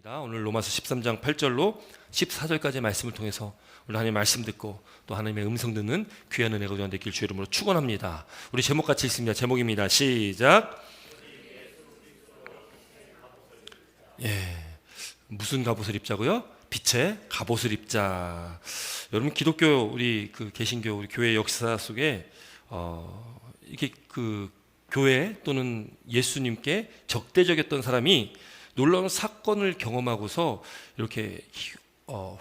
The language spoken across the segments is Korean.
오늘 로마서 13장 8절로 14절까지의 말씀을 통해서 오늘 하나님의 말씀 듣고 또 하나님의 음성 듣는 귀한 은혜가 우리가 되길 주의 이름으로 축원합니다. 우리 제목 같이 읽습니다. 제목입니다. 시작. 무슨 갑옷을 입자고요? 빛의 갑옷을 입자. 여러분 기독교 우리 개신교 우리 교회 역사 속에 이게 교회 또는 예수님께 적대적이었던 사람이 놀라운 사건을 경험하고서 이렇게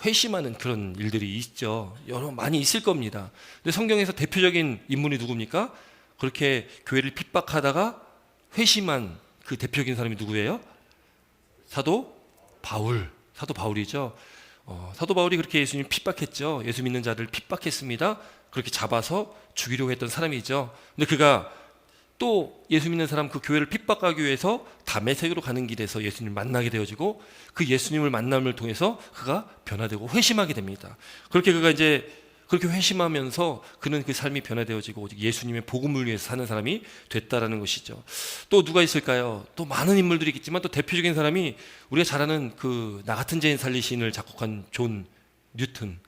회심하는 그런 일들이 있죠. 많이 있을 겁니다. 근데 성경에서 대표적인 인물이 누굽니까? 그렇게 교회를 핍박하다가 회심한 그 대표적인 사람이 누구예요? 사도 바울이죠. 사도 바울이 그렇게 예수님 핍박했죠. 예수 믿는 자들 핍박했습니다. 그렇게 잡아서 죽이려고 했던 사람이죠. 근데 그가 또 예수 믿는 사람 그 교회를 핍박하기 위해서 다메섹으로 가는 길에서 예수님을 만나게 되어지고 그 예수님을 만남을 통해서 그가 변화되고 회심하게 됩니다. 그렇게 그가 이제 그렇게 회심하면서 그는 그 삶이 변화되어지고 오직 예수님의 복음을 위해서 사는 사람이 됐다라는 것이죠. 또 누가 있을까요? 또 많은 인물들이 있겠지만 또 대표적인 사람이 우리가 잘 아는 나 같은 죄인 살리신을 작곡한 존 뉴턴.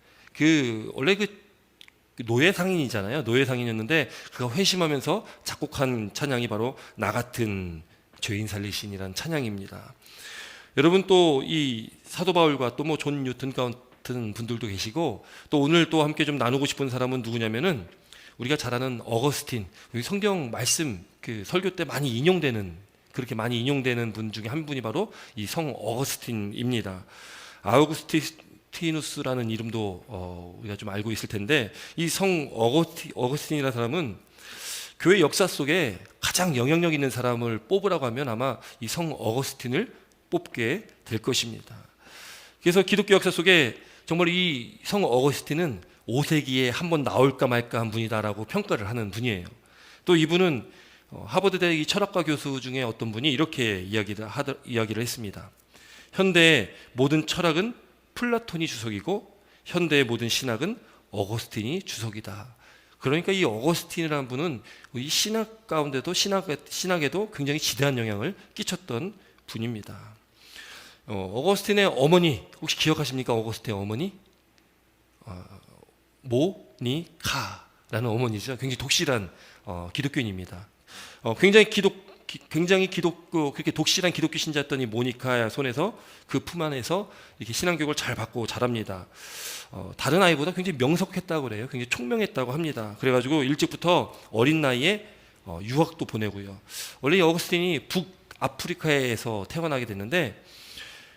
원래 노예 상인이잖아요. 노예 상인이었는데 그가 회심하면서 작곡한 찬양이 바로 나 같은 죄인 살리신이라는 찬양입니다. 여러분 또 이 사도 바울과 또 존 뉴턴 같은 분들도 계시고 또 오늘 또 함께 좀 나누고 싶은 사람은 누구냐면은 우리가 잘 아는 어거스틴. 우리 성경 말씀 설교 때 그렇게 많이 인용되는 분 중에 한 분이 바로 이 성 어거스틴입니다. 아우구스티누스라는 이름도 우리가 좀 알고 있을 텐데 이 성 어거스틴이라는 사람은 교회 역사 속에 가장 영향력 있는 사람을 뽑으라고 하면 아마 이 성 어거스틴을 뽑게 될 것입니다. 그래서 기독교 역사 속에 정말 이 성 어거스틴은 5세기에 한번 나올까 말까 한 분이다라고 평가를 하는 분이에요. 또 이분은 하버드대 철학과 교수 중에 어떤 분이 이렇게 이야기를 했습니다. 현대의 모든 철학은 플라톤이 주석이고 현대의 모든 신학은 어거스틴이 주석이다. 그러니까 이 어거스틴이라는 분은 이 신학 가운데도 신학에도 굉장히 지대한 영향을 끼쳤던 분입니다. 어거스틴의 어머니 혹시 기억하십니까? 어거스틴의 어머니? 모니카라는 어머니죠. 굉장히 독실한 기독교인입니다. 굉장히 그렇게 독실한 기독교 신자였던 이 모니카 손에서 그 품 안에서 이렇게 신앙교육을 잘 받고 자랍니다. 다른 아이보다 굉장히 명석했다고 그래요. 굉장히 총명했다고 합니다. 그래가지고 일찍부터 어린 나이에 유학도 보내고요. 원래 이 어거스틴이 북아프리카에서 태어나게 됐는데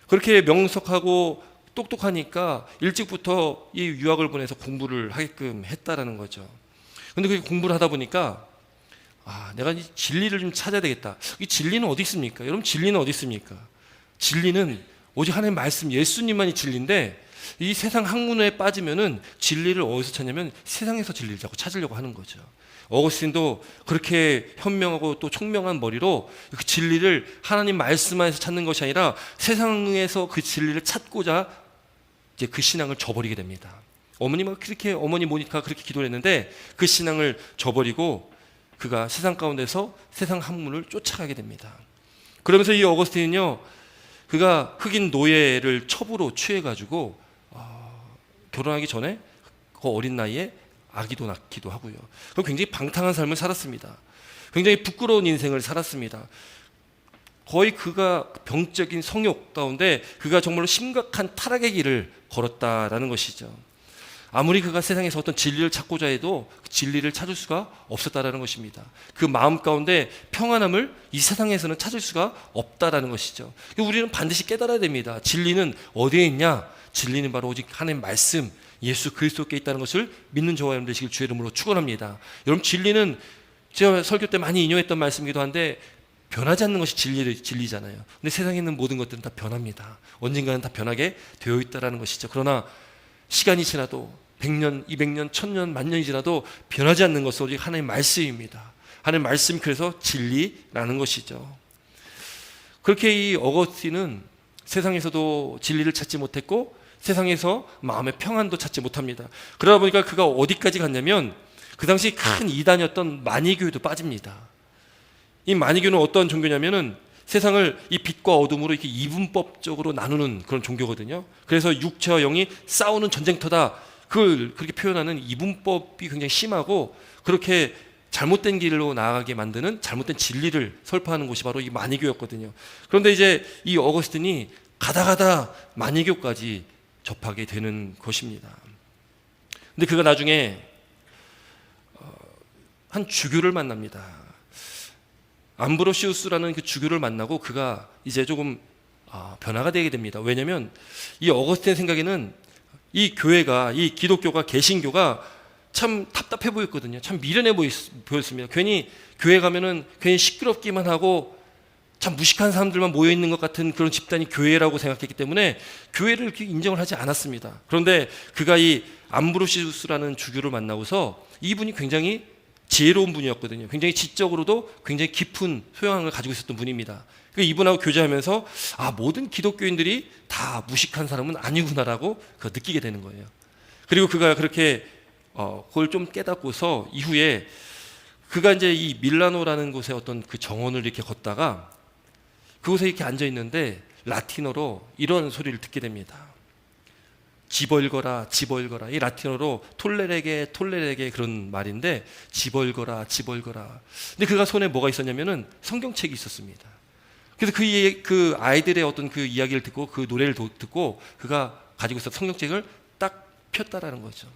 그렇게 명석하고 똑똑하니까 일찍부터 이 유학을 보내서 공부를 하게끔 했다라는 거죠. 근데 그렇게 공부를 하다 보니까 내가 이 진리를 좀 찾아야 되겠다. 이 진리는 어디 있습니까? 여러분 진리는 어디 있습니까? 진리는 오직 하나님의 말씀 예수님만이 진리인데 이 세상 학문에 빠지면은 진리를 어디서 찾냐면 세상에서 진리를 자꾸 찾으려고 하는 거죠. 어거스틴도 그렇게 현명하고 또 총명한 머리로 그 진리를 하나님 말씀 안에서 찾는 것이 아니라 세상에서 그 진리를 찾고자 이제 그 신앙을 저버리게 됩니다. 어머니 모니카가 그렇게 기도를 했는데 그 신앙을 저버리고 그가 세상 가운데서 세상 학문을 쫓아가게 됩니다. 그러면서 이 어거스틴은요, 그가 흑인 노예를 첩으로 취해가지고 결혼하기 전에 그 어린 나이에 아기도 낳기도 하고요. 그럼 굉장히 방탕한 삶을 살았습니다. 굉장히 부끄러운 인생을 살았습니다. 거의 그가 병적인 성욕 가운데 그가 정말로 심각한 타락의 길을 걸었다라는 것이죠. 아무리 그가 세상에서 어떤 진리를 찾고자 해도 그 진리를 찾을 수가 없었다라는 것입니다. 그 마음 가운데 평안함을 이 세상에서는 찾을 수가 없다라는 것이죠. 우리는 반드시 깨달아야 됩니다. 진리는 어디에 있냐? 진리는 바로 오직 하나님의 말씀 예수 그리스도께 있다는 것을 믿는 저와 여러분 되시길 주의 이름으로 축원합니다. 여러분 진리는 제가 설교 때 많이 인용했던 말씀이기도 한데 변하지 않는 것이 진리잖아요. 근데 세상에 있는 모든 것들은 다 변합니다. 언젠가는 다 변하게 되어 있다는 것이죠. 그러나 시간이 지나도 100년, 200년, 1000년, 만년이 지나도 변하지 않는 것은 오직 하나님의 말씀입니다. 하나님의 말씀이 그래서 진리라는 것이죠. 그렇게 이 어거스틴은 세상에서도 진리를 찾지 못했고 세상에서 마음의 평안도 찾지 못합니다. 그러다 보니까 그가 어디까지 갔냐면 그 당시 큰 이단이었던 마니교회도 빠집니다. 이 마니교는 어떤 종교냐면은 세상을 이 빛과 어둠으로 이렇게 이분법적으로 나누는 그런 종교거든요. 그래서 육체와 영이 싸우는 전쟁터다. 그걸 그렇게 표현하는 이분법이 굉장히 심하고 그렇게 잘못된 길로 나아가게 만드는 잘못된 진리를 설파하는 곳이 바로 이 마니교였거든요. 그런데 이제 이 어거스틴이 가다 마니교까지 접하게 되는 것입니다. 근데 그가 나중에 한 주교를 만납니다. 암브로시우스라는 그 주교를 만나고 그가 이제 조금 변화가 되게 됩니다. 왜냐하면 이 어거스틴 생각에는 이 교회가, 이 기독교가, 개신교가 참 답답해 보였거든요. 참 미련해 보였습니다. 괜히 교회 가면은 괜히 시끄럽기만 하고 참 무식한 사람들만 모여 있는 것 같은 그런 집단이 교회라고 생각했기 때문에 교회를 이렇게 인정을 하지 않았습니다. 그런데 그가 이 암브로시우스라는 주교를 만나고서 이분이 굉장히 지혜로운 분이었거든요. 굉장히 지적으로도 굉장히 깊은 소양을 가지고 있었던 분입니다. 이분하고 교제하면서 모든 기독교인들이 다 무식한 사람은 아니구나라고 느끼게 되는 거예요. 그리고 그가 그렇게 그걸 좀 깨닫고서 이후에 그가 이제 이 밀라노라는 곳에 어떤 그 정원을 이렇게 걷다가 그곳에 이렇게 앉아 있는데 라틴어로 이런 소리를 듣게 됩니다. 지벌거라 지벌거라. 이 라틴어로 톨레레게 그런 말인데 지벌거라. 근데 그가 손에 뭐가 있었냐면은 성경책이 있었습니다. 그래서 그 아이들의 어떤 그 이야기를 듣고 그 노래를 듣고 그가 가지고 있었던 성경책을 딱 폈다라는 거죠.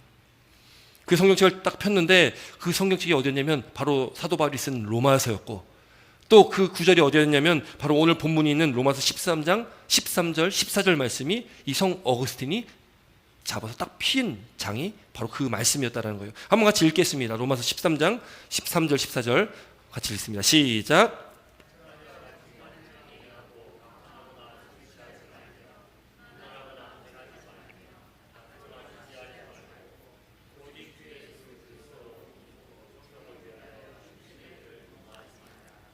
그 성경책을 딱 폈는데 그 성경책이 어디였냐면 바로 사도 바울이 쓴 로마서였고 또 그 구절이 어디였냐면 바로 오늘 본문이 있는 로마서 13장 13절 14절 말씀이 이 성 어거스틴이 잡아서 딱 핀 장이 바로 그 말씀이었다라는 거예요. 한번 같이 읽겠습니다. 로마서 13장 13절 14절 같이 읽습니다. 시작.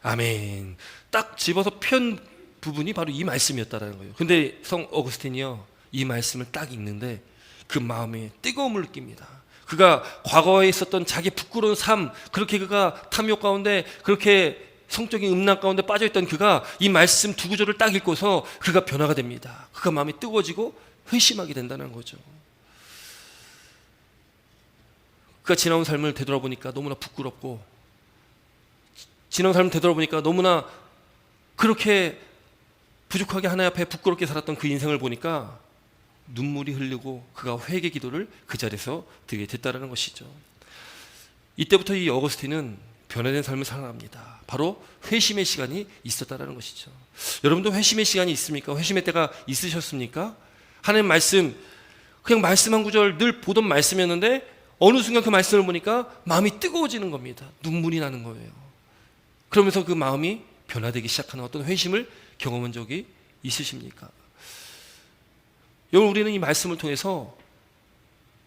아멘. 딱 집어서 편 부분이 바로 이 말씀이었다라는 거예요. 근데 성 어거스틴이요, 이 말씀을 딱 읽는데 그 마음에 뜨거움을 느낍니다. 그가 과거에 있었던 자기 부끄러운 삶, 그렇게 그가 탐욕 가운데 그렇게 성적인 음란 가운데 빠져있던 그가 이 말씀 두 구절을 딱 읽고서 그가 변화가 됩니다. 그가 마음이 뜨거워지고 회심하게 된다는 거죠. 그가 지나온 삶을 되돌아보니까 너무나 부끄럽고 지난 삶을 되돌아보니까 너무나 그렇게 부족하게 하나님 앞에 부끄럽게 살았던 그 인생을 보니까 눈물이 흐르고 그가 회개 기도를 그 자리에서 드리게 됐다는 것이죠. 이때부터 이 어거스틴은 변화된 삶을 살아갑니다. 바로 회심의 시간이 있었다는 것이죠. 여러분도 회심의 시간이 있습니까? 회심의 때가 있으셨습니까? 하나님 말씀, 그냥 말씀 한 구절 늘 보던 말씀이었는데 어느 순간 그 말씀을 보니까 마음이 뜨거워지는 겁니다. 눈물이 나는 거예요. 그러면서 그 마음이 변화되기 시작하는 어떤 회심을 경험한 적이 있으십니까? 여러분, 우리는 이 말씀을 통해서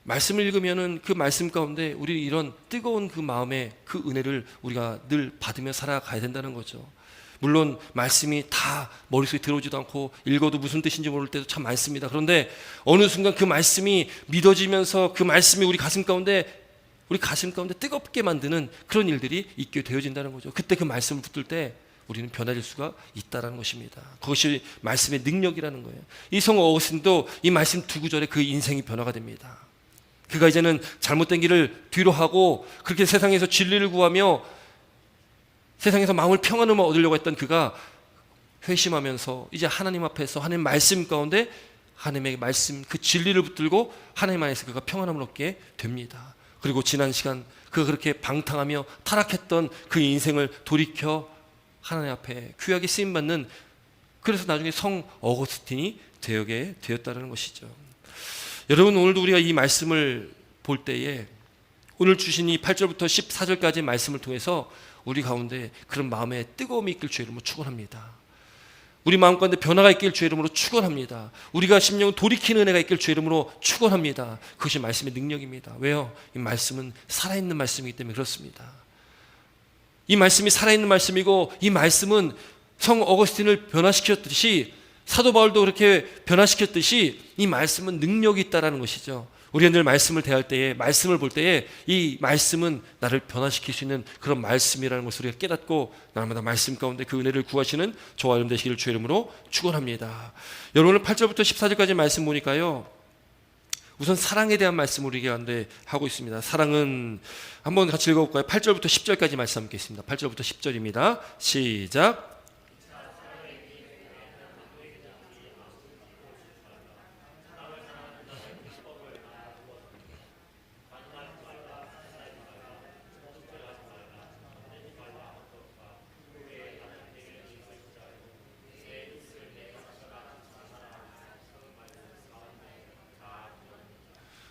말씀을 읽으면은 그 말씀 가운데 우리 이런 뜨거운 그 마음의 그 은혜를 우리가 늘 받으며 살아가야 된다는 거죠. 물론 말씀이 다 머릿속에 들어오지도 않고 읽어도 무슨 뜻인지 모를 때도 참 많습니다. 그런데 어느 순간 그 말씀이 믿어지면서 그 말씀이 우리 가슴 가운데 뜨겁게 만드는 그런 일들이 있게 되어진다는 거죠. 그때 그 말씀을 붙들 때 우리는 변화될 수가 있다는 것입니다. 그것이 말씀의 능력이라는 거예요. 이 성 어거스틴도 이 말씀 두 구절에 그 인생이 변화가 됩니다. 그가 이제는 잘못된 길을 뒤로 하고 그렇게 세상에서 진리를 구하며 세상에서 마음을 평안을 얻으려고 했던 그가 회심하면서 이제 하나님 앞에서 하나님 말씀 가운데 하나님의 말씀 그 진리를 붙들고 하나님 안에서 그가 평안함을 얻게 됩니다. 그리고 지난 시간 그가 그렇게 방탕하며 타락했던 그 인생을 돌이켜 하나님 앞에 귀하게 쓰임받는, 그래서 나중에 성 어거스틴이 되게 되었다는 것이죠. 여러분, 오늘도 우리가 이 말씀을 볼 때에 오늘 주신 이 8절부터 14절까지 말씀을 통해서 우리 가운데 그런 마음의 뜨거움이 있길 주의 이름으로 축원합니다. 우리 마음 가운데 변화가 있길 주의 이름으로 축원합니다. 우리가 심령을 돌이키는 은혜가 있길 주의 이름으로 축원합니다. 그것이 말씀의 능력입니다. 왜요? 이 말씀은 살아있는 말씀이기 때문에 그렇습니다. 이 말씀이 살아있는 말씀이고 이 말씀은 성 어거스틴을 변화시켰듯이 사도 바울도 그렇게 변화시켰듯이 이 말씀은 능력이 있다는 것이죠. 우리가 늘 말씀을 대할 때에, 말씀을 볼 때에 이 말씀은 나를 변화시킬 수 있는 그런 말씀이라는 것을 우리가 깨닫고 날마다 말씀 가운데 그 은혜를 구하시는 저와 여러분 되시기를 주의 이름으로 축원합니다. 여러분, 오늘 8절부터 14절까지 말씀 보니까요, 우선 사랑에 대한 말씀을 우리 가운데 하고 있습니다. 사랑은 한번 같이 읽어볼까요? 8절부터 10절까지 말씀 함께 있습니다. 8절부터 10절입니다. 시작.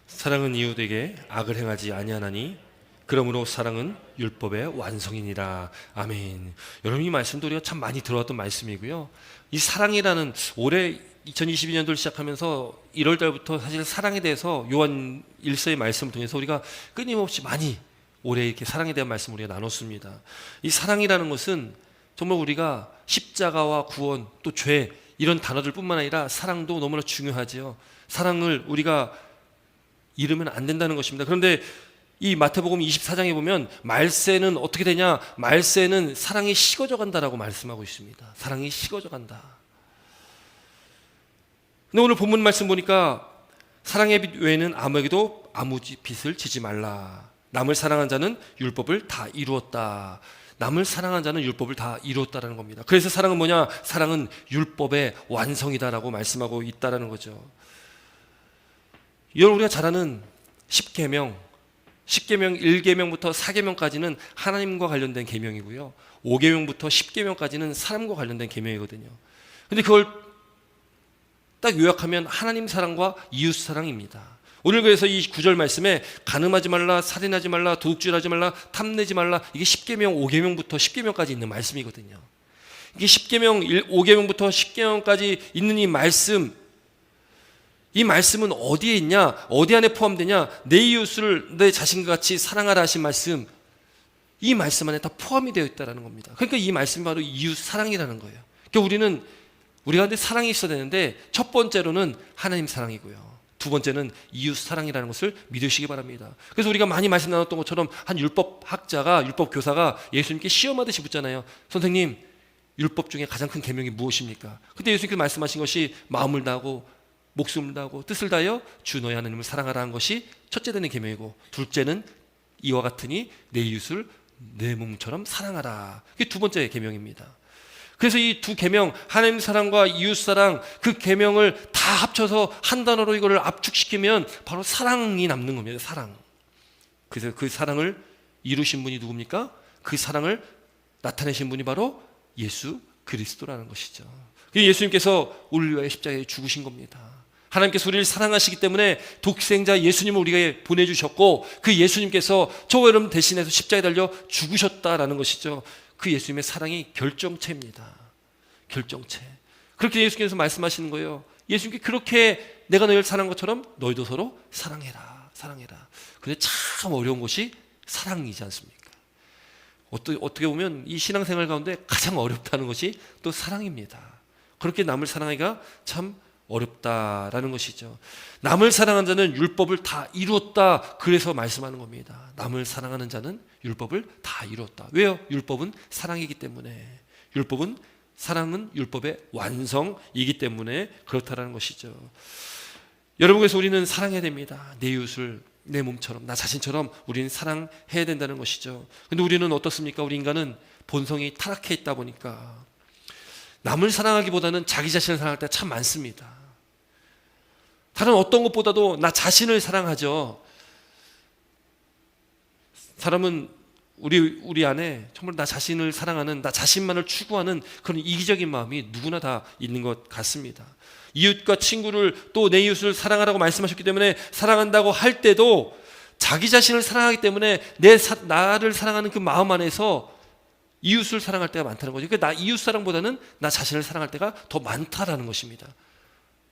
사랑은 이웃에게 악을 행하지 아니하나니 그러므로 사랑은 율법의 완성이니라. 아멘. 여러분, 이 말씀도 우리가 참 많이 들어왔던 말씀이고요. 이 사랑이라는, 올해 2022년도를 시작하면서 1월 달부터 사실 사랑에 대해서 요한 1서의 말씀을 통해서 우리가 끊임없이 많이 올해 이렇게 사랑에 대한 말씀을 우리가 나눴습니다. 이 사랑이라는 것은 정말 우리가 십자가와 구원, 또 죄, 이런 단어들뿐만 아니라 사랑도 너무나 중요하지요. 사랑을 우리가 잃으면 안 된다는 것입니다. 그런데 이 마태복음 24장에 보면 말세는 어떻게 되냐? 말세는 사랑이 식어져 간다라고 말씀하고 있습니다. 사랑이 식어져 간다. 근데 오늘 본문 말씀 보니까 사랑의 빛 외에는 아무에게도 아무 빛을 지지 말라. 남을 사랑한 자는 율법을 다 이루었다. 남을 사랑한 자는 율법을 다 이루었다라는 겁니다. 그래서 사랑은 뭐냐? 사랑은 율법의 완성이다라고 말씀하고 있다라는 거죠. 여러분, 우리가 잘 아는 10계명, 1계명부터 4계명까지는 하나님과 관련된 계명이고요. 5계명부터 10계명까지는 사람과 관련된 계명이거든요. 근데 그걸 딱 요약하면 하나님 사랑과 이웃 사랑입니다. 오늘 그래서 이 9절 말씀에 간음하지 말라, 살인하지 말라, 도둑질하지 말라, 탐내지 말라, 이게 10계명, 5계명부터 10계명까지 있는 말씀이거든요. 이게 10계명, 5계명부터 10계명까지 있는 이 말씀, 이 말씀은 어디에 있냐? 어디 안에 포함되냐? 내 이웃을 내 자신과 같이 사랑하라 하신 말씀, 이 말씀 안에 다 포함이 되어 있다는 겁니다. 그러니까 이 말씀이 바로 이웃 사랑이라는 거예요. 그러니까 우리 가운데 사랑이 있어야 되는데, 첫 번째로는 하나님 사랑이고요, 두 번째는 이웃 사랑이라는 것을 믿으시기 바랍니다. 그래서 우리가 많이 말씀 나눴던 것처럼 한 율법학자가, 율법교사가 예수님께 시험하듯이 묻잖아요. 선생님, 율법 중에 가장 큰 계명이 무엇입니까? 그때 예수님께서 말씀하신 것이 마음을 다하고 목숨을 다하고 뜻을 다하여 주 너의 하나님을 사랑하라 한 것이 첫째 되는 계명이고, 둘째는 이와 같으니 내 이웃을 내 몸처럼 사랑하라. 그게 두 번째 계명입니다. 그래서 이 두 계명, 하나님 사랑과 이웃 사랑, 그 계명을 다 합쳐서 한 단어로 이거를 압축시키면 바로 사랑이 남는 겁니다. 사랑. 그래서 그 사랑을 이루신 분이 누굽니까? 그 사랑을 나타내신 분이 바로 예수 그리스도라는 것이죠. 예수님께서 우리를 위하여 십자가에 죽으신 겁니다. 하나님께서 우리를 사랑하시기 때문에 독생자 예수님을 우리에게 보내주셨고, 그 예수님께서 저와 여러분 대신해서 십자가에 달려 죽으셨다라는 것이죠. 그 예수님의 사랑이 결정체입니다. 결정체. 그렇게 예수님께서 말씀하시는 거예요. 예수님께 그렇게 내가 너희를 사랑한 것처럼 너희도 서로 사랑해라. 사랑해라. 근데 참 어려운 것이 사랑이지 않습니까? 어떻게 보면 이 신앙생활 가운데 가장 어렵다는 것이 또 사랑입니다. 그렇게 남을 사랑하기가 참 어렵다라는 것이죠. 남을 사랑하는 자는 율법을 다 이루었다. 그래서 말씀하는 겁니다. 남을 사랑하는 자는 율법을 다 이루었다. 왜요? 율법은 사랑이기 때문에. 사랑은 율법의 완성이기 때문에 그렇다라는 것이죠. 여러분, 그래서 우리는 사랑해야 됩니다. 내 이웃을 내 몸처럼, 나 자신처럼 우리는 사랑해야 된다는 것이죠. 근데 우리는 어떻습니까? 우리 인간은 본성이 타락해 있다 보니까 남을 사랑하기보다는 자기 자신을 사랑할 때가 참 많습니다. 다른 어떤 것보다도 나 자신을 사랑하죠. 사람은 우리 안에 정말 나 자신을 사랑하는, 나 자신만을 추구하는 그런 이기적인 마음이 누구나 다 있는 것 같습니다. 이웃과 친구를, 또 내 이웃을 사랑하라고 말씀하셨기 때문에 사랑한다고 할 때도 자기 자신을 사랑하기 때문에 나를 사랑하는 그 마음 안에서 이웃을 사랑할 때가 많다는 거죠. 그러니까 나 이웃 사랑보다는 나 자신을 사랑할 때가 더 많다라는 것입니다.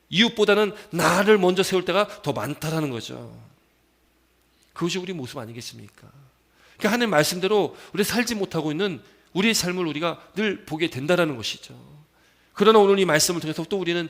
이웃보다는 나를 먼저 세울 때가 더 많다라는 거죠. 그것이 우리 모습 아니겠습니까? 그러니까 하나님 말씀대로 우리 살지 못하고 있는 우리의 삶을 우리가 늘 보게 된다라는 것이죠. 그러나 오늘 이 말씀을 통해서 또 우리는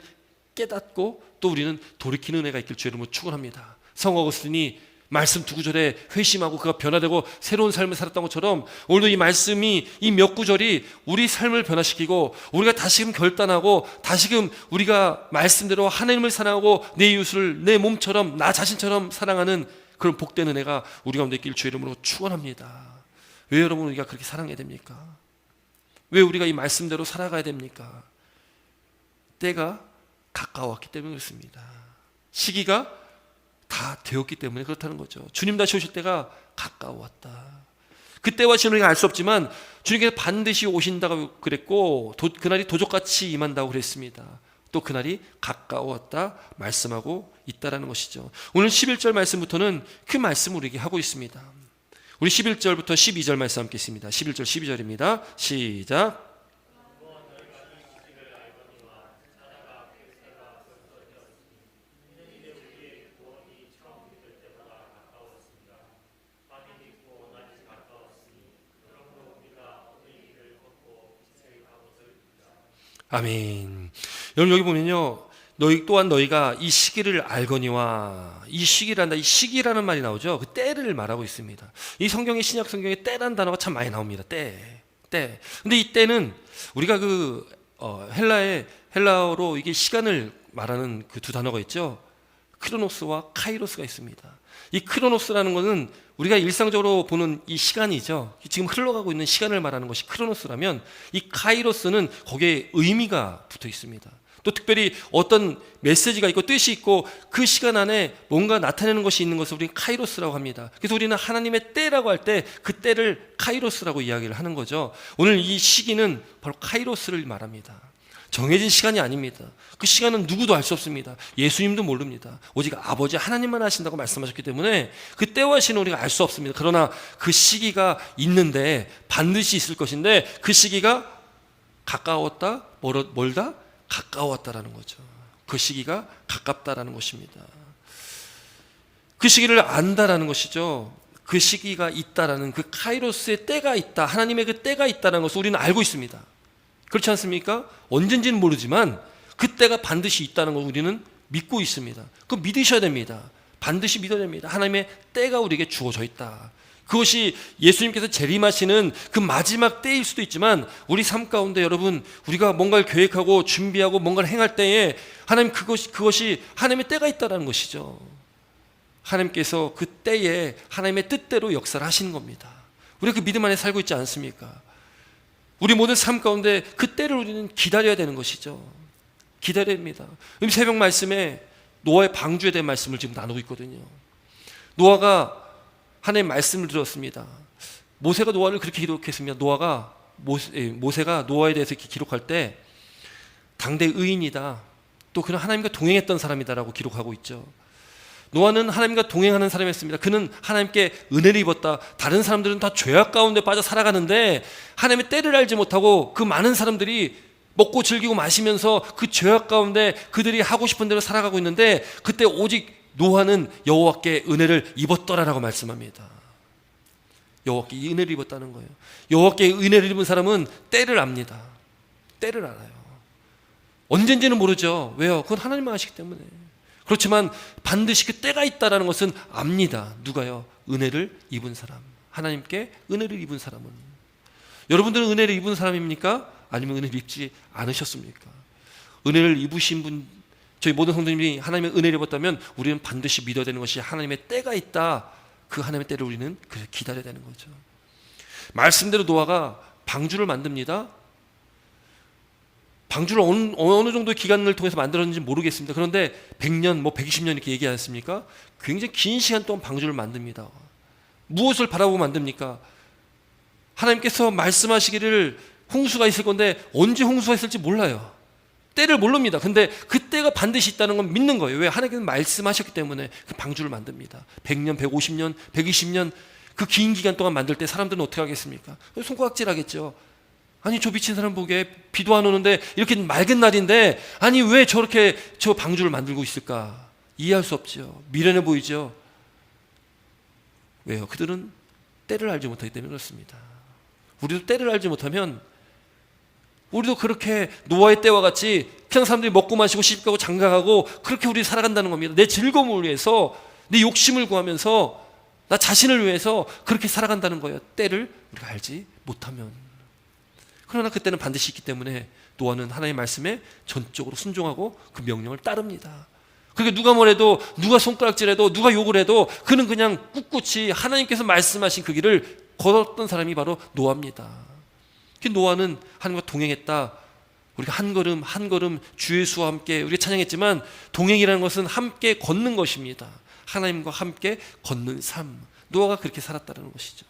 깨닫고 또 우리는 돌이키는 은혜가 있길 주의 이름으로 축원합니다. 성 어거스틴이 말씀 두 구절에 회심하고 그가 변화되고 새로운 삶을 살았던 것처럼 오늘도 이 말씀이 이 몇 구절이 우리 삶을 변화시키고 우리가 다시금 결단하고 다시금 우리가 말씀대로 하나님을 사랑하고 내 이웃을 내 몸처럼 나 자신처럼 사랑하는 그런 복된 은혜가 우리 가운데 있길 주의 이름으로 축원합니다. 왜 여러분 우리가 그렇게 사랑해야 됩니까? 왜 우리가 이 말씀대로 살아가야 됩니까? 때가 가까웠기 때문에 그렇습니다. 시기가 다 되었기 때문에 그렇다는 거죠. 주님 다시 오실 때가 가까웠다. 그때와 지금 우리가 알 수 없지만 주님께서 반드시 오신다고 그랬고 그날이 도적같이 임한다고 그랬습니다. 또 그날이 가까웠다 말씀하고 있다라는 것이죠. 오늘 11절 말씀부터는 그 말씀을 우리에게 하고 있습니다. 우리 11절부터 12절 말씀 함께 있습니다. 11절 12절입니다. 시작. 아멘. 여러분 여기 보면요, 너희 또한 너희가 이 시기를 알거니와, 이 시기란다, 이 시기라는 말이 나오죠. 그 때를 말하고 있습니다. 이 성경에, 신약 성경에 때라는 단어가 참 많이 나옵니다. 때. 근데 이 때는 우리가 헬라어로 이게 시간을 말하는 그 두 단어가 있죠. 크로노스와 카이로스가 있습니다. 이 크로노스라는 것은 우리가 일상적으로 보는 이 시간이죠. 지금 흘러가고 있는 시간을 말하는 것이 크로노스라면, 이 카이로스는 거기에 의미가 붙어 있습니다. 또 특별히 어떤 메시지가 있고 뜻이 있고 그 시간 안에 뭔가 나타내는 것이 있는 것을 우리는 카이로스라고 합니다. 그래서 우리는 하나님의 때라고 할 때 그 때를 카이로스라고 이야기를 하는 거죠. 오늘 이 시기는 바로 카이로스를 말합니다. 정해진 시간이 아닙니다. 그 시간은 누구도 알 수 없습니다. 예수님도 모릅니다. 오직 아버지 하나님만 아신다고 말씀하셨기 때문에 그 때와 시는 우리가 알 수 없습니다. 그러나 그 시기가 있는데 반드시 있을 것인데, 그 시기가 가까웠다? 멀다? 가까웠다라는 거죠. 그 시기가 가깝다라는 것입니다. 그 시기를 안다라는 것이죠. 그 시기가 있다라는, 그 카이로스의 때가 있다, 하나님의 그 때가 있다는 것을 우리는 알고 있습니다. 그렇지 않습니까? 언젠지는 모르지만 그 때가 반드시 있다는 걸 우리는 믿고 있습니다. 그거 믿으셔야 됩니다. 반드시 믿어야 됩니다. 하나님의 때가 우리에게 주어져 있다. 그것이 예수님께서 재림하시는 그 마지막 때일 수도 있지만, 우리 삶 가운데 여러분, 우리가 뭔가를 계획하고 준비하고 뭔가를 행할 때에 하나님 그것이 하나님의 때가 있다는 것이죠. 하나님께서 그 때에 하나님의 뜻대로 역사를 하시는 겁니다. 우리가 그 믿음 안에 살고 있지 않습니까? 우리 모든 삶 가운데 그 때를 우리는 기다려야 되는 것이죠. 기다려야 됩니다. 새벽 말씀에 노아의 방주에 대한 말씀을 지금 나누고 있거든요. 노아가 하나님의 말씀을 들었습니다. 모세가 노아를 그렇게 기록했습니다. 모세가 노아에 대해서 이렇게 기록할 때 당대 의인이다, 또 그는 하나님과 동행했던 사람이다라고 기록하고 있죠. 노아는 하나님과 동행하는 사람이었습니다. 그는 하나님께 은혜를 입었다. 다른 사람들은 다 죄악 가운데 빠져 살아가는데 하나님의 때를 알지 못하고 그 많은 사람들이 먹고 즐기고 마시면서 그 죄악 가운데 그들이 하고 싶은 대로 살아가고 있는데, 그때 오직 노아는 여호와께 은혜를 입었더라라고 말씀합니다. 여호와께 은혜를 입었다는 거예요. 여호와께 은혜를 입은 사람은 때를 압니다. 때를 알아요. 언젠지는 모르죠. 왜요? 그건 하나님만 아시기 때문에. 그렇지만 반드시 그 때가 있다는 것은 압니다. 누가요? 은혜를 입은 사람. 하나님께 은혜를 입은 사람은. 여러분들은 은혜를 입은 사람입니까? 아니면 은혜를 입지 않으셨습니까? 은혜를 입으신 분, 저희 모든 성도님이 하나님의 은혜를 입었다면 우리는 반드시 믿어야 되는 것이 하나님의 때가 있다. 그 하나님의 때를 우리는 기다려야 되는 거죠. 말씀대로 노아가 방주를 만듭니다. 방주를 어느 정도의 기간을 통해서 만들었는지 모르겠습니다. 그런데 100년, 120년 이렇게 얘기하지 않습니까? 굉장히 긴 시간 동안 방주를 만듭니다. 무엇을 바라보고 만듭니까? 하나님께서 말씀하시기를 홍수가 있을 건데 언제 홍수가 있을지 몰라요. 때를 모릅니다. 근데 그 때가 반드시 있다는 건 믿는 거예요. 왜? 하나님께서 말씀하셨기 때문에 그 방주를 만듭니다. 100년, 150년, 120년 그 긴 기간 동안 만들 때 사람들은 어떻게 하겠습니까? 손가락질 하겠죠. 아니, 저 미친 사람 보기에 비도 안 오는데 이렇게 맑은 날인데 아니 왜 저렇게 저 방주를 만들고 있을까? 이해할 수 없죠. 미련해 보이죠. 왜요? 그들은 때를 알지 못하기 때문에 그렇습니다. 우리도 때를 알지 못하면 우리도 그렇게 노아의 때와 같이 그냥 사람들이 먹고 마시고 시집가고 장가가고 그렇게 우리 살아간다는 겁니다. 내 즐거움을 위해서 내 욕심을 구하면서 나 자신을 위해서 그렇게 살아간다는 거예요. 때를 우리가 알지 못하면. 그러나 그때는 반드시 있기 때문에 노아는 하나님의 말씀에 전적으로 순종하고 그 명령을 따릅니다. 그러니까 누가 뭐래도, 누가 손가락질해도, 누가 욕을 해도 그는 그냥 꿋꿋이 하나님께서 말씀하신 그 길을 걸었던 사람이 바로 노아입니다. 노아는 하나님과 동행했다. 우리가 한 걸음 한 걸음 주 예수와 함께 우리가 찬양했지만, 동행이라는 것은 함께 걷는 것입니다. 하나님과 함께 걷는 삶. 노아가 그렇게 살았다는 것이죠.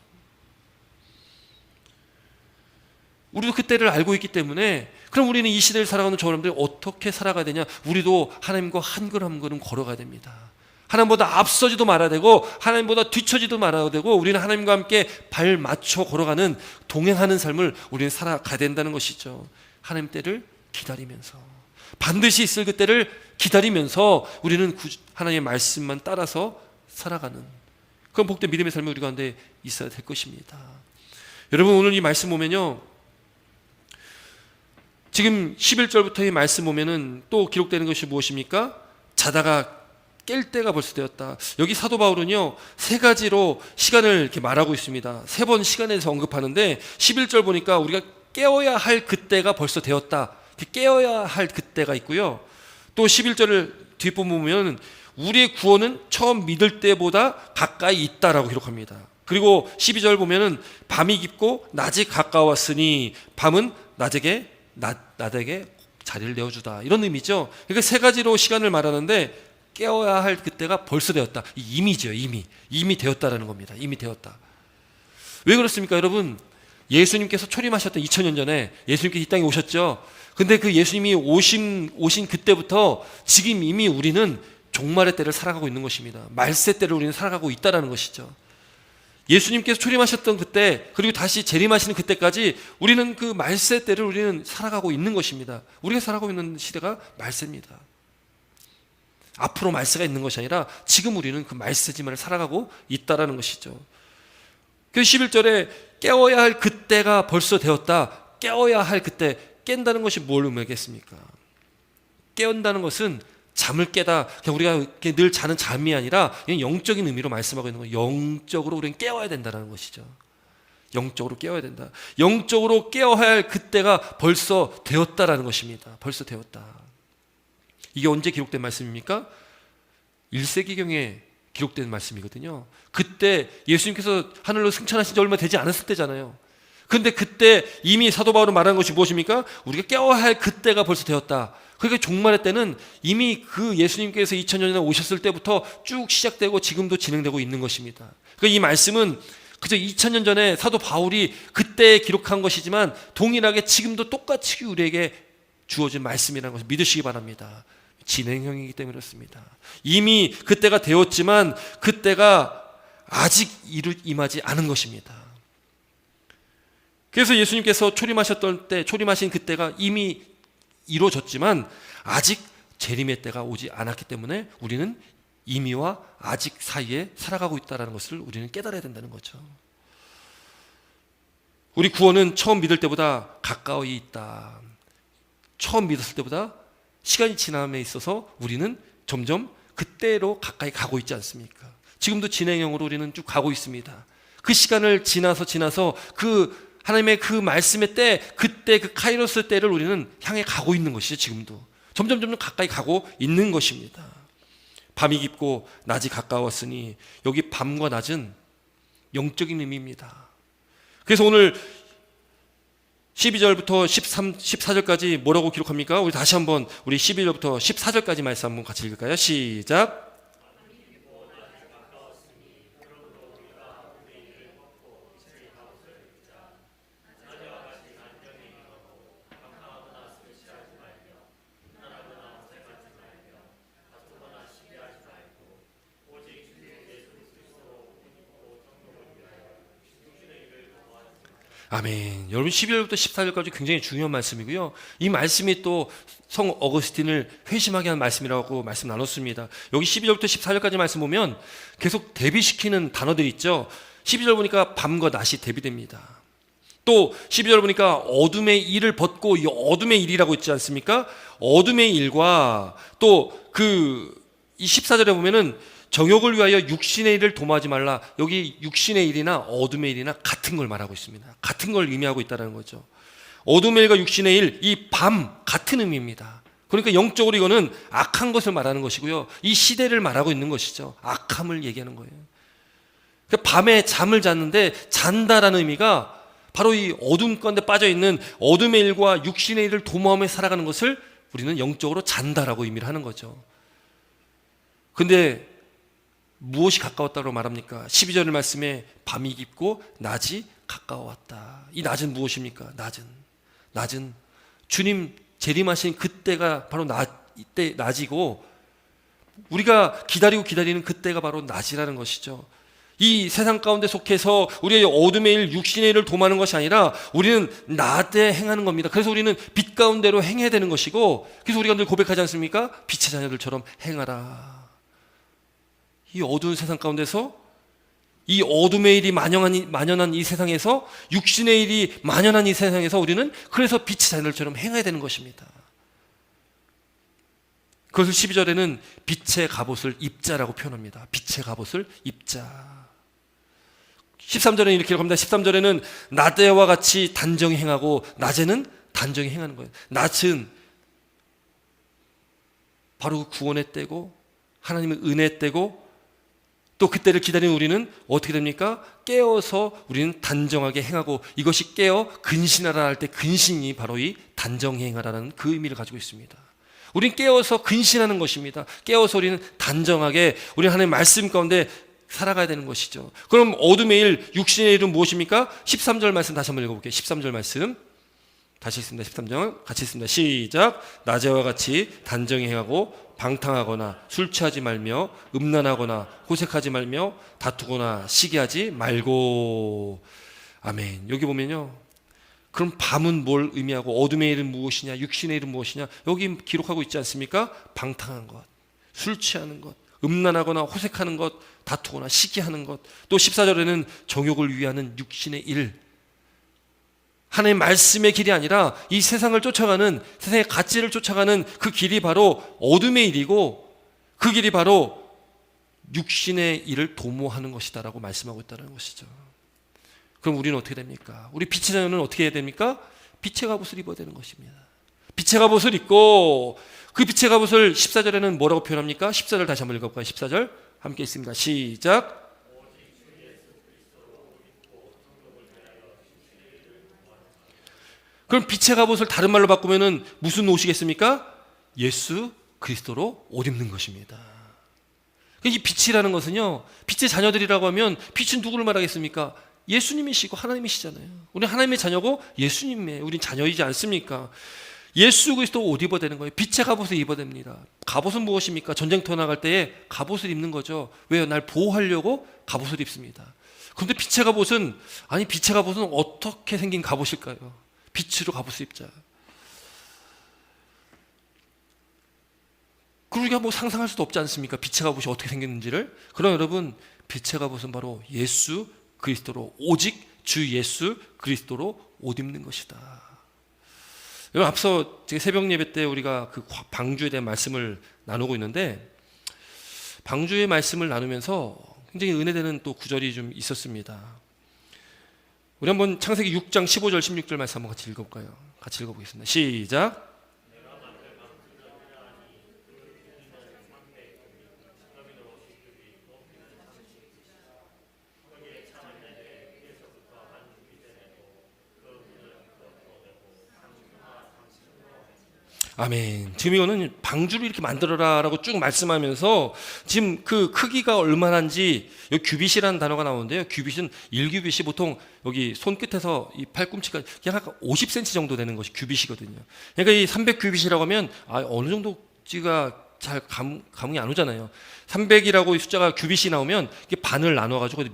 우리도 그때를 알고 있기 때문에, 그럼 우리는 이 시대를 살아가는 저 사람들이 어떻게 살아가야 되냐? 우리도 하나님과 한 걸음 한 걸음 걸어가야 됩니다. 하나님보다 앞서지도 말아야 되고 하나님보다 뒤처지도 말아야 되고, 우리는 하나님과 함께 발 맞춰 걸어가는, 동행하는 삶을 우리는 살아가야 된다는 것이죠. 하나님 때를 기다리면서, 반드시 있을 그 때를 기다리면서 우리는 하나님의 말씀만 따라서 살아가는 그런 복된 믿음의 삶이 우리 가운데 있어야 될 것입니다. 여러분, 오늘 이 말씀 보면요, 지금 11절부터의 말씀 보면은 또 기록되는 것이 무엇입니까? 자다가 깰 때가 벌써 되었다. 여기 사도 바울은요, 세 가지로 시간을 이렇게 말하고 있습니다. 세 번 시간에서 언급하는데, 11절 보니까 우리가 깨어야 할 그때가 벌써 되었다. 깨어야 할 그때가 있고요. 또 11절을 뒷부분 보면 우리의 구원은 처음 믿을 때보다 가까이 있다라고 기록합니다. 그리고 12절 보면은 밤이 깊고 낮이 가까웠으니 밤은 낮에게 자리를 내어주다, 이런 의미죠. 그러니까 세 가지로 시간을 말하는데, 깨어야 할 그때가 벌써 되었다. 이미지요. 이미 되었다라는 겁니다. 이미 되었다. 왜 그렇습니까, 여러분? 예수님께서 초림하셨던 2000년 전에 예수님께서 이 땅에 오셨죠. 근데 그 예수님이 오신 그때부터 지금 이미 우리는 종말의 때를 살아가고 있는 것입니다. 말세 때를 우리는 살아가고 있다는 것이죠. 예수님께서 초림하셨던 그때, 그리고 다시 재림하시는 그때까지 우리는 그 말세 때를 우리는 살아가고 있는 것입니다. 우리가 살아가고 있는 시대가 말세입니다. 앞으로 말세가 있는 것이 아니라 지금 우리는 그 말세지만을 살아가고 있다는 것이죠. 그래서 11절에 깨어야 할 그때가 벌써 되었다. 깨어야 할 그때, 깬다는 것이 뭘 의미하겠습니까? 깨운다는 것은 잠을 깨다, 그냥 우리가 늘 자는 잠이 아니라 영적인 의미로 말씀하고 있는 거예요. 영적으로 우리는 깨어야 된다는 것이죠. 영적으로 깨어야 된다. 영적으로 깨어야 할 그때가 벌써 되었다라는 것입니다. 벌써 되었다. 이게 언제 기록된 말씀입니까? 1세기경에 기록된 말씀이거든요. 그때 예수님께서 하늘로 승천하신 지 얼마 되지 않았을 때잖아요. 그런데 그때 이미 사도 바울은 말한 것이 무엇입니까? 우리가 깨어야 할 그때가 벌써 되었다. 그러니까 종말의 때는 이미 그 예수님께서 2000년 전에 오셨을 때부터 쭉 시작되고 지금도 진행되고 있는 것입니다. 그러니까 이 말씀은 그저 2000년 전에 사도 바울이 그때 기록한 것이지만 동일하게 지금도 똑같이 우리에게 주어진 말씀이라는 것을 믿으시기 바랍니다. 진행형이기 때문에 그렇습니다. 이미 그때가 되었지만 그때가 아직 임하지 않은 것입니다. 그래서 예수님께서 초림하신 그때가 이미 이루어졌지만 아직 재림의 때가 오지 않았기 때문에 우리는 이미와 아직 사이에 살아가고 있다는 것을 우리는 깨달아야 된다는 거죠. 우리 구원은 처음 믿을 때보다 가까이 있다. 처음 믿었을 때보다 시간이 지남에 있어서 우리는 점점 그때로 가까이 가고 있지 않습니까? 지금도 진행형으로 우리는 쭉 가고 있습니다. 그 시간을 지나서 그 하나님의 그 말씀의 때, 그때 그 카이로스 때를 우리는 향해 가고 있는 것이죠. 지금도 점점 가까이 가고 있는 것입니다. 밤이 깊고 낮이 가까웠으니, 여기 밤과 낮은 영적인 의미입니다. 그래서 오늘 12절부터 14절까지 뭐라고 기록합니까? 우리 다시 한번 우리 12절부터 14절까지 말씀 한번 같이 읽을까요? 시작. 아멘. 여러분, 12절부터 14절까지 굉장히 중요한 말씀이고요. 이 말씀이 또 성 어거스틴을 회심하게 한 말씀이라고 말씀 나눴습니다. 여기 12절부터 14절까지 말씀 보면 계속 대비시키는 단어들이 있죠. 12절 보니까 밤과 낮이 대비됩니다. 또 12절 보니까 어둠의 일을 벗고, 이 어둠의 일이라고 있지 않습니까? 어둠의 일과 또 이 14절에 보면은 정욕을 위하여 육신의 일을 도모하지 말라. 여기 육신의 일이나 어둠의 일이나 같은 걸 말하고 있습니다. 같은 걸 의미하고 있다는 거죠. 어둠의 일과 육신의 일, 이 밤 같은 의미입니다. 그러니까 영적으로 이거는 악한 것을 말하는 것이고요, 이 시대를 말하고 있는 것이죠. 악함을 얘기하는 거예요. 그러니까 밤에 잠을 잤는데 잔다라는 의미가 바로 이 어둠 가운데 빠져있는 어둠의 일과 육신의 일을 도모하며 살아가는 것을 우리는 영적으로 잔다라고 의미를 하는 거죠. 근데 무엇이 가까웠다고 말합니까? 12절 말씀에 밤이 깊고 낮이 가까웠다. 이 낮은 무엇입니까? 낮은 주님 재림하신 그때가 바로 이때 낮이고, 우리가 기다리는 그때가 바로 낮이라는 것이죠. 이 세상 가운데 속해서 우리의 어둠의 일, 육신의 일을 도모하는 것이 아니라 우리는 낮에 행하는 겁니다. 그래서 우리는 빛 가운데로 행해야 되는 것이고, 그래서 우리가 늘 고백하지 않습니까? 빛의 자녀들처럼 행하라. 이 어두운 세상 가운데서, 이 어둠의 일이 만연한 이 세상에서, 육신의 일이 만연한 이 세상에서 우리는 그래서 빛의 자녀들처럼 행해야 되는 것입니다. 그것을 12절에는 빛의 갑옷을 입자라고 표현합니다. 빛의 갑옷을 입자. 13절에는 이렇게 기록합니다. 13절에는 낮에와 같이 단정히 행하고 낮에는 단정히 행하는 거예요. 낮은 바로 구원의 때고 하나님의 은혜의 때고, 또 그때를 기다리는 우리는 어떻게 됩니까? 깨어서 우리는 단정하게 행하고, 이것이 깨어 근신하라 할 때 근신이 바로 이 단정히 행하라는 그 의미를 가지고 있습니다. 우리는 깨어서 근신하는 것입니다. 깨어서 우리는 단정하게 우리 하나님의 말씀 가운데 살아가야 되는 것이죠. 그럼 어둠의 일, 육신의 일은 무엇입니까? 13절 말씀 다시 한번 읽어볼게요. 13절 말씀 다시 읽습니다. 13절 같이 읽습니다. 시작. 낮에와 같이 단정히 행하고 방탕하거나 술 취하지 말며 음란하거나 호색하지 말며 다투거나 시기하지 말고. 아멘. 여기 보면요, 그럼 밤은 뭘 의미하고 어둠의 일은 무엇이냐, 육신의 일은 무엇이냐, 여기 기록하고 있지 않습니까? 방탕한 것, 술 취하는 것, 음란하거나 호색하는 것, 다투거나 시기하는 것. 또 14절에는 정욕을 위하는 육신의 일, 하나님의 말씀의 길이 아니라 이 세상을 쫓아가는, 세상의 가치를 쫓아가는 그 길이 바로 어둠의 일이고, 그 길이 바로 육신의 일을 도모하는 것이다라고 말씀하고 있다는 것이죠. 그럼 우리는 어떻게 됩니까? 우리 빛의 자녀는 어떻게 해야 됩니까? 빛의 갑옷을 입어야 되는 것입니다. 빛의 갑옷을 입고, 그 빛의 갑옷을 14절에는 뭐라고 표현합니까? 14절 다시 한번 읽어볼까요? 14절 함께 있습니다. 시작. 그럼 빛의 갑옷을 다른 말로 바꾸면은 무슨 옷이겠습니까? 예수 그리스도로 옷 입는 것입니다. 이 빛이라는 것은요, 빛의 자녀들이라고 하면 빛은 누구를 말하겠습니까? 예수님이시고 하나님이시잖아요. 우리 하나님의 자녀고 예수님의 우린 자녀이지 않습니까? 예수 그리스도 옷 입어야 되는 거예요. 빛의 갑옷을 입어야 됩니다. 갑옷은 무엇입니까? 전쟁터 나갈 때에 갑옷을 입는 거죠. 왜요? 날 보호하려고 갑옷을 입습니다. 그런데 빛의 갑옷은, 아니 빛의 갑옷은 어떻게 생긴 갑옷일까요? 빛으로 갑옷을 입자. 그리고 우리가 뭐 상상할 수도 없지 않습니까? 빛의 갑옷이 어떻게 생겼는지를. 그럼 여러분, 빛의 갑옷은 바로 예수 그리스도로, 오직 주 예수 그리스도로 옷 입는 것이다. 여러분, 앞서 새벽 예배 때 우리가 그 방주에 대한 말씀을 나누고 있는데, 방주의 말씀을 나누면서 굉장히 은혜되는 또 구절이 좀 있었습니다. 우리 한번 창세기 6장 15절 16절 말씀 한번 같이 읽어볼까요? 같이 읽어보겠습니다. 시작. 아멘. 지금 이거는 방주를 이렇게 만들어라라고 쭉 말씀하면서 지금 그 크기가 얼마나인지, 여기 규빗이라는 단어가 나오는데요. 규빗은 1규빗이 보통 여기 손끝에서 이 팔꿈치까지 그냥 한 50cm 정도 되는 것이 규빗이거든요. 그러니까 이 300규빗이라고 하면 어느 정도지가 잘 감흥이 안 오잖아요. 300이라고 숫자가 규빗이 나오면 이게 반을 나눠가지고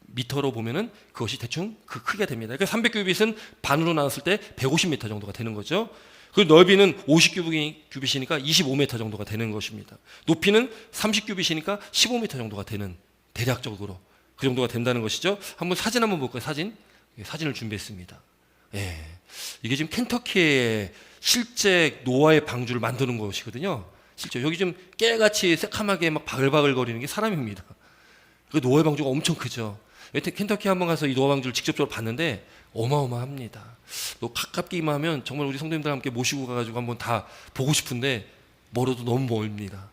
미터로 보면은 그것이 대충 그 크기가 됩니다. 그러니까 300규빗은 반으로 나눴을 때 150m 정도가 되는 거죠. 그 넓이는 50규빗이니까 25m 정도가 되는 것입니다. 높이는 30규빗이니까 15m 정도가 되는, 대략적으로 그 정도가 된다는 것이죠. 한번 사진 한번 볼까요? 사진을 준비했습니다. 이게 지금 켄터키의 실제 노아의 방주를 만드는 것이거든요. 실제 여기 좀 깨같이 새카맣게 막 바글바글 거리는 게 사람입니다. 그 노아의 방주가 엄청 크죠. 여태 켄터키 한번 가서 이 노아 방주를 직접적으로 봤는데 어마어마합니다. 또 가깝기만 하면 정말 우리 성도님들 함께 모시고 가가지고 한번 다 보고 싶은데 멀어도 너무 멀습니다.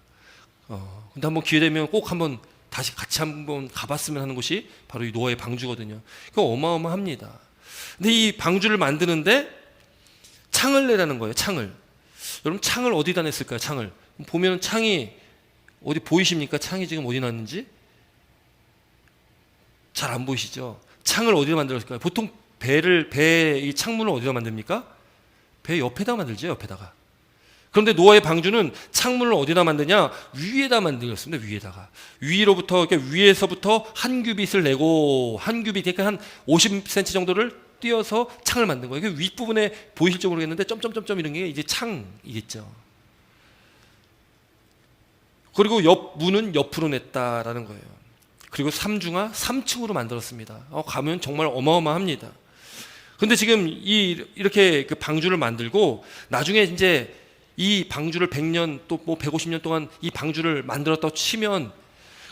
근데 한번 기회 되면 꼭 한번 다시 같이 한번 가봤으면 하는 곳이 바로 이 노아의 방주거든요. 그거 어마어마합니다. 근데 이 방주를 만드는데 창을 내라는 거예요. 창을. 여러분 창을 어디다 냈을까요? 창을 보면 창이 어디 보이십니까? 창이 지금 어디 놨는지 잘 안 보이시죠? 창을 어디다 만들었을까요? 보통 이 창문을 어디다 만듭니까? 배 옆에다 만들죠. 옆에다가. 그런데 노아의 방주는 창문을 어디다 만드냐? 위에다 만들었습니다. 위에다가. 위로부터, 그러니까 위에서부터 한 규빗을 내고, 한 규빗, 그러니까 한 50cm 정도를 띄어서 창을 만든 거예요. 그 윗부분에 보이실지 모르겠는데, 점점점점 이런 게 이제 창이겠죠. 그리고 옆 문은 옆으로 냈다라는 거예요. 그리고 삼중하 3층으로 만들었습니다. 가면 정말 어마어마합니다. 근데 지금 이렇게 그 방주를 만들고, 나중에 이제 이 방주를 100년 또 뭐 150년 동안 이 방주를 만들었다고 치면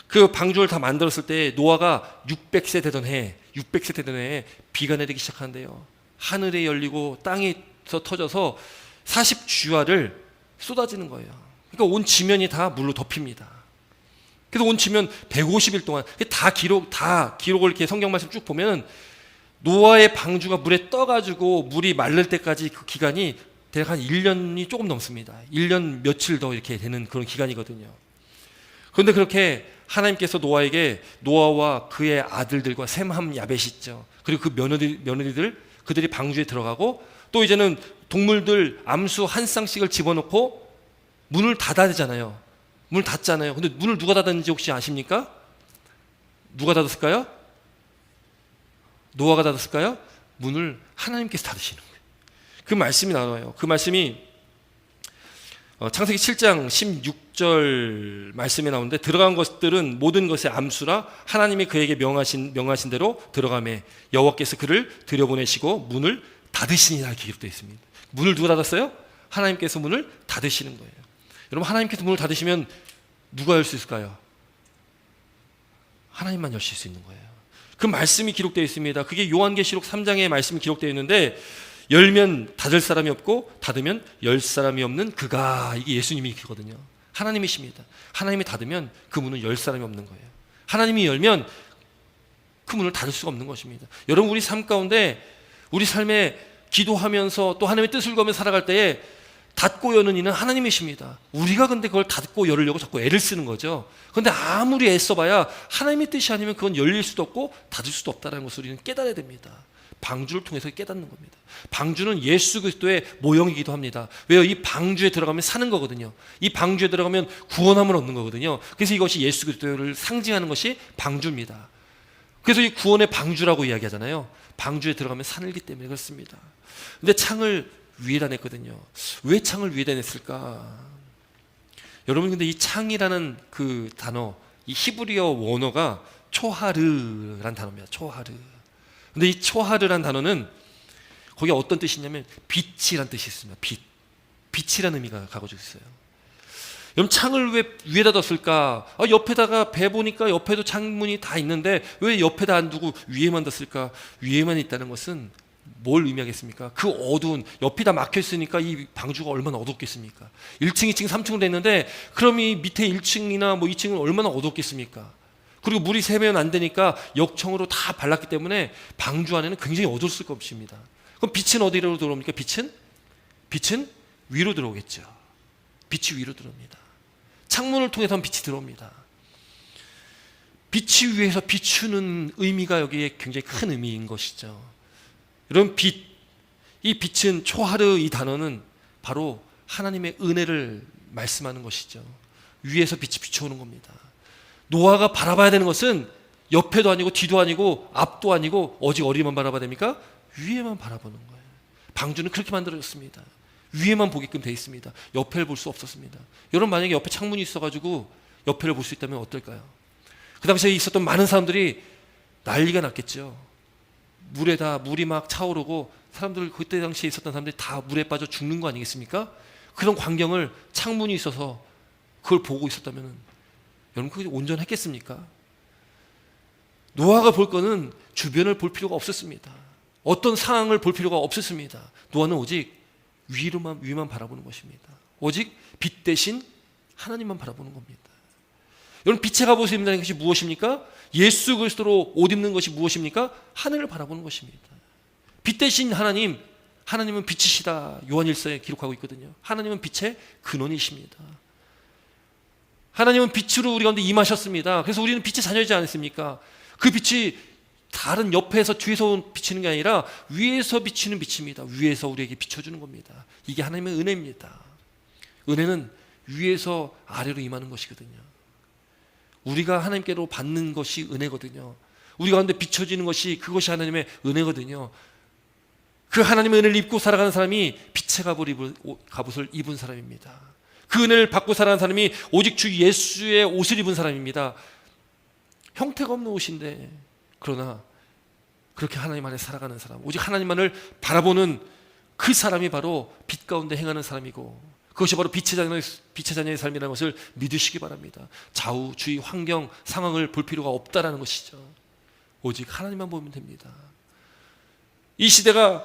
그 방주를 다 만들었을 때 노아가 600세 되던 해에 비가 내리기 시작하는데요. 하늘에 열리고 땅에서 터져서 40주야를 쏟아지는 거예요. 그러니까 온 지면이 다 물로 덮입니다. 그래서 온 지면 150일 동안 다 기록을 이렇게 성경 말씀 쭉 보면 노아의 방주가 물에 떠가지고 물이 마를 때까지 그 기간이 대략 한 1년이 조금 넘습니다. 1년 며칠 더 이렇게 되는 그런 기간이거든요. 그런데 그렇게 하나님께서 노아에게 노아와 그의 아들들과 셈함 야벳이 있죠. 그리고 그 며느리들 그들이 방주에 들어가고 또 이제는 동물들 암수 한 쌍씩을 집어넣고 문을 닫아야 되잖아요. 문을 닫잖아요. 근데 문을 누가 닫았는지 혹시 아십니까? 누가 닫았을까요? 노아가 닫았을까요? 문을 하나님께서 닫으시는 거예요. 그 말씀이 나와요. 그 말씀이 창세기 7장 16절 말씀에 나오는데 들어간 것들은 모든 것의 암수라 하나님이 그에게 명하신 대로 들어가매 여호와께서 그를 들여보내시고 문을 닫으시니라 이렇게 기록되어 있습니다. 문을 누가 닫았어요? 하나님께서 문을 닫으시는 거예요. 여러분 하나님께서 문을 닫으시면 누가 열 수 있을까요? 하나님만 여실 수 있는 거예요. 그 말씀이 기록되어 있습니다. 그게 요한계시록 3장에 말씀이 기록되어 있는데 열면 닫을 사람이 없고 닫으면 열 사람이 없는 그가, 이게 예수님이거든요. 하나님이십니다. 하나님이 닫으면 그 문은 열 사람이 없는 거예요. 하나님이 열면 그 문을 닫을 수가 없는 것입니다. 여러분 우리 삶 가운데 우리 삶에 기도하면서 또 하나님의 뜻을 구하며 살아갈 때에 닫고 여는 이는 하나님이십니다. 우리가 근데 그걸 닫고 열으려고 자꾸 애를 쓰는 거죠. 그런데 아무리 애써봐야 하나님의 뜻이 아니면 그건 열릴 수도 없고 닫을 수도 없다는 것을 우리는 깨달아야 됩니다. 방주를 통해서 깨닫는 겁니다. 방주는 예수 그리스도의 모형이기도 합니다. 왜요? 이 방주에 들어가면 사는 거거든요. 이 방주에 들어가면 구원함을 얻는 거거든요. 그래서 이것이 예수 그리스도를 상징하는 것이 방주입니다. 그래서 이 구원의 방주라고 이야기하잖아요. 방주에 들어가면 살기 때문에 그렇습니다. 근데 창을 위에다 냈거든요. 왜 창을 위에다 냈을까? 여러분 근데 이 창이라는 그 단어, 이 히브리어 원어가 초하르라는 단어입니다. 초하르. 근데 이 초하르란 단어는 거기 어떤 뜻이냐면 빛이란 뜻이 있습니다. 빛이라는 의미가 가지고 있어요. 여러분 창을 왜 위에다 뒀을까? 옆에다가 배 보니까 옆에도 창문이 다 있는데 왜 옆에다 안 두고 위에만 뒀을까? 위에만 있다는 것은 뭘 의미하겠습니까? 그 어두운 옆이 다 막혀 있으니까 이 방주가 얼마나 어둡겠습니까? 1층, 2층, 3층으로 됐는데 그럼 이 밑에 1층이나 뭐 2층은 얼마나 어둡겠습니까? 그리고 물이 새면 안 되니까 역청으로 다 발랐기 때문에 방주 안에는 굉장히 어두울 수가 없습니다. 그럼 빛은 어디로 들어옵니까? 빛은 위로 들어오겠죠. 빛이 위로 들어옵니다. 창문을 통해서 빛이 들어옵니다. 빛이 위에서 비추는 의미가 여기에 굉장히 큰 의미인 것이죠. 여러분 이 빛은 초하르 이 단어는 바로 하나님의 은혜를 말씀하는 것이죠. 위에서 빛이 비춰오는 겁니다. 노아가 바라봐야 되는 것은 옆에도 아니고 뒤도 아니고 앞도 아니고 오직 어디만 바라봐야 됩니까? 위에만 바라보는 거예요. 방주는 그렇게 만들어졌습니다. 위에만 보게끔 돼 있습니다. 옆에를 볼 수 없었습니다. 여러분 만약에 옆에 창문이 있어가지고 옆에를 볼 수 있다면 어떨까요? 그 당시에 있었던 많은 사람들이 난리가 났겠죠. 물이 막 차오르고 사람들 그때 당시에 있었던 사람들이 다 물에 빠져 죽는 거 아니겠습니까? 그런 광경을 창문이 있어서 그걸 보고 있었다면 여러분 그게 온전했겠습니까? 노아가 볼 거는 주변을 볼 필요가 없었습니다. 어떤 상황을 볼 필요가 없었습니다. 노아는 오직 위만 바라보는 것입니다. 오직 빛 대신 하나님만 바라보는 겁니다. 여러분 빛의 갑옷을 입는다는 것이 무엇입니까? 예수 그리스도로 옷 입는 것이 무엇입니까? 하늘을 바라보는 것입니다. 빛 대신 하나님은 빛이시다. 요한일서에 기록하고 있거든요. 하나님은 빛의 근원이십니다. 하나님은 빛으로 우리 가운데 임하셨습니다. 그래서 우리는 빛의 자녀이지 않습니까? 그 빛이 다른 옆에서 뒤에서 비치는 게 아니라 위에서 비치는 빛입니다. 위에서 우리에게 비춰주는 겁니다. 이게 하나님의 은혜입니다. 은혜는 위에서 아래로 임하는 것이거든요. 우리가 하나님께로 받는 것이 은혜거든요. 우리 가운데 비춰지는 것이 그것이 하나님의 은혜거든요. 그 하나님의 은혜를 입고 살아가는 사람이 빛의 갑옷을 입은 사람입니다. 그 은혜를 받고 살아가는 사람이 오직 주 예수의 옷을 입은 사람입니다. 형태가 없는 옷인데 그러나 그렇게 하나님 안에 살아가는 사람, 오직 하나님만을 바라보는 그 사람이 바로 빛 가운데 행하는 사람이고 그것이 바로 빛의 자녀의 삶이라는 것을 믿으시기 바랍니다. 좌우, 주위, 환경, 상황을 볼 필요가 없다라는 것이죠. 오직 하나님만 보면 됩니다. 이 시대가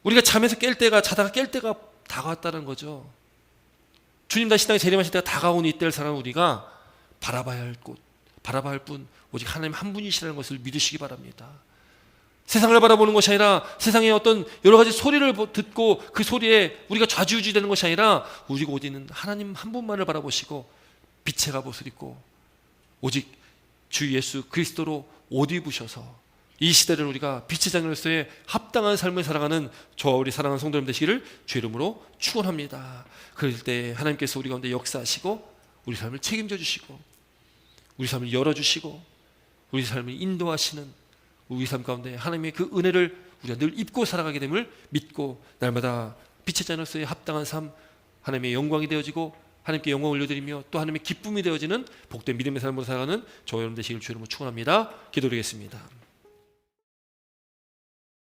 우리가 잠에서 자다가 깰 때가 다가왔다는 거죠. 주님 다시 땅에 재림하실 때가 다가오는 이때를 살아가는 우리가 바라봐야 할 곳, 바라봐야 할 분, 오직 하나님 한 분이시라는 것을 믿으시기 바랍니다. 세상을 바라보는 것이 아니라 세상의 어떤 여러 가지 소리를 듣고 그 소리에 우리가 좌지우지 되는 것이 아니라 오직 어디는 하나님 한 분만을 바라보시고 빛의 갑옷을 입고 오직 주 예수 그리스도로 옷 입으셔서 이 시대를 우리가 빛의 자녀로서의 합당한 삶을 살아가는 저와 우리 사랑하는 성도 여러분 되시기를 주 이름으로 축원합니다. 그럴 때 하나님께서 우리 가운데 역사하시고 우리 삶을 책임져 주시고 우리 삶을 열어주시고 우리 삶을 인도하시는 우리 삶 가운데 하나님의 그 은혜를 우리가 늘 입고 살아가게 됨을 믿고 날마다 빛의 자녀로서의 합당한 삶, 하나님의 영광이 되어지고 하나님께 영광을 올려드리며 또 하나님의 기쁨이 되어지는 복된 믿음의 삶으로 살아가는 저와 여러분 되시기를 주 이름으로 축원합니다. 기도드리겠습니다.